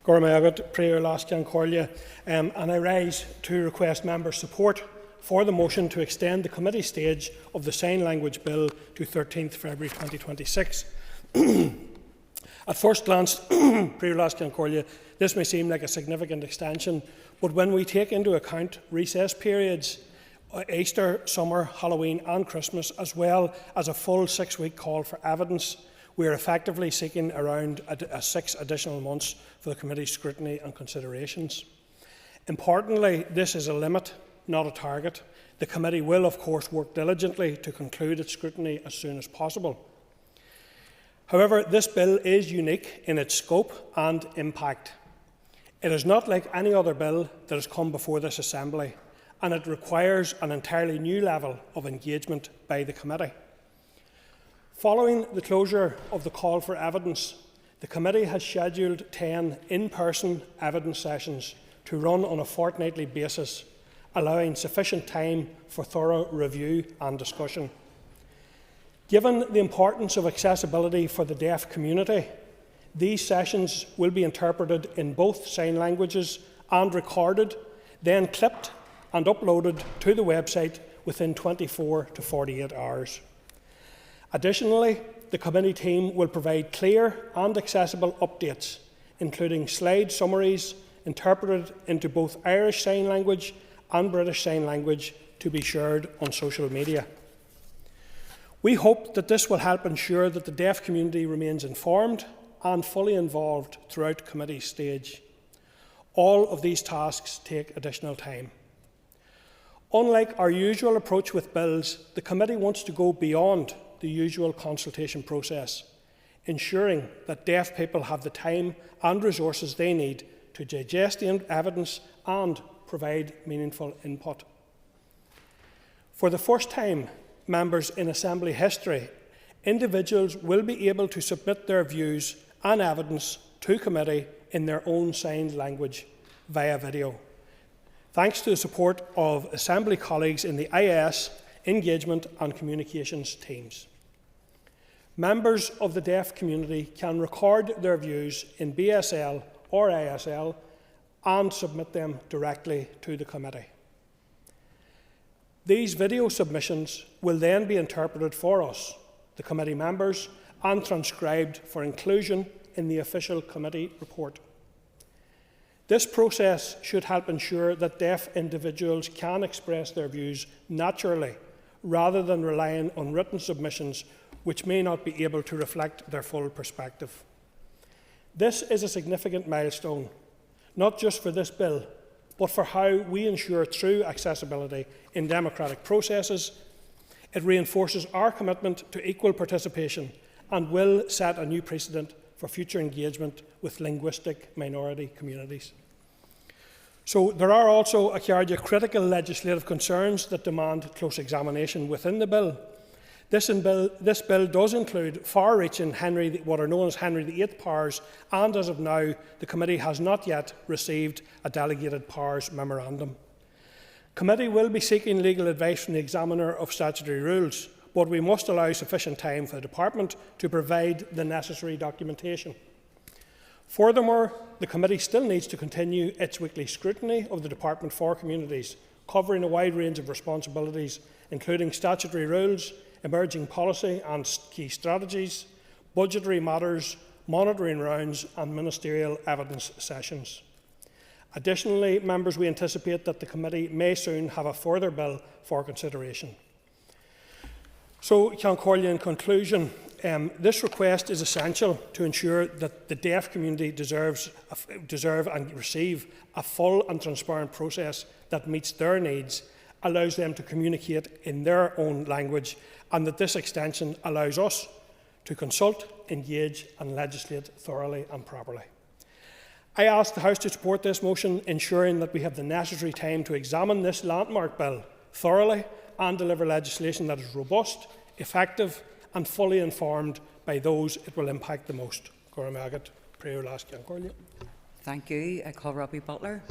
Gormayagat, Prayer Lascan Corlia, and I rise to request member support for the motion to extend the committee stage of the Sign Language Bill to 13th February 2026. At first glance, Prayer Lascan Corlia, this may seem like a significant extension, but when we take into account recess periods, Easter, summer, Halloween and Christmas, as well as a full 6-week call for evidence, we are effectively seeking around 6 additional months for the committee's scrutiny and considerations. Importantly, this is a limit, not a target. The committee will, of course, work diligently to conclude its scrutiny as soon as possible. However, this bill is unique in its scope and impact. It is not like any other bill that has come before this Assembly, and it requires an entirely new level of engagement by the committee. Following the closure of the call for evidence, the committee has scheduled 10 in-person evidence sessions to run on a fortnightly basis, allowing sufficient time for thorough review and discussion. Given the importance of accessibility for the deaf community, these sessions will be interpreted in both sign languages and recorded, then clipped and uploaded to the website within 24 to 48 hours. Additionally, the committee team will provide clear and accessible updates, including slide summaries interpreted into both Irish Sign Language and British Sign Language to be shared on social media. We hope that this will help ensure that the deaf community remains informed and fully involved throughout committee stage. All of these tasks take additional time. Unlike our usual approach with bills, the committee wants to go beyond the usual consultation process, ensuring that deaf people have the time and resources they need to digest the evidence and provide meaningful input. For the first time, members in Assembly history, individuals will be able to submit their views and evidence to committee in their own signed language via video, thanks to the support of Assembly colleagues in the IS, Engagement and Communications teams. Members of the deaf community can record their views in BSL or ASL and submit them directly to the committee. These video submissions will then be interpreted for us, the committee members, and transcribed for inclusion in the official committee report. This process should help ensure that deaf individuals can express their views naturally, rather than relying on written submissions which may not be able to reflect their full perspective. This is a significant milestone, not just for this bill, but for how we ensure true accessibility in democratic processes. It reinforces our commitment to equal participation and will set a new precedent for future engagement with linguistic minority communities. So there are also, Acharya, critical legislative concerns that demand close examination within the bill. This bill does include far-reaching what are known as Henry VIII powers, and as of now, the committee has not yet received a delegated powers memorandum. Committee will be seeking legal advice from the examiner of statutory rules, but we must allow sufficient time for the department to provide the necessary documentation. Furthermore, the committee still needs to continue its weekly scrutiny of the Department for Communities, covering a wide range of responsibilities, including statutory rules, emerging policy and key strategies, budgetary matters, monitoring rounds and ministerial evidence sessions. Additionally, members, we anticipate that the committee may soon have a further bill for consideration. So, Ceann Comhairle, in conclusion, this request is essential to ensure that the deaf community deserve and receive a full and transparent process that meets their needs, allows them to communicate in their own language, and that this extension allows us to consult, engage and legislate thoroughly and properly. I ask the House to support this motion, ensuring that we have the necessary time to examine this landmark bill thoroughly and deliver legislation that is robust, effective and fully informed by those it will impact the most. Thank you. I call Robbie Butler.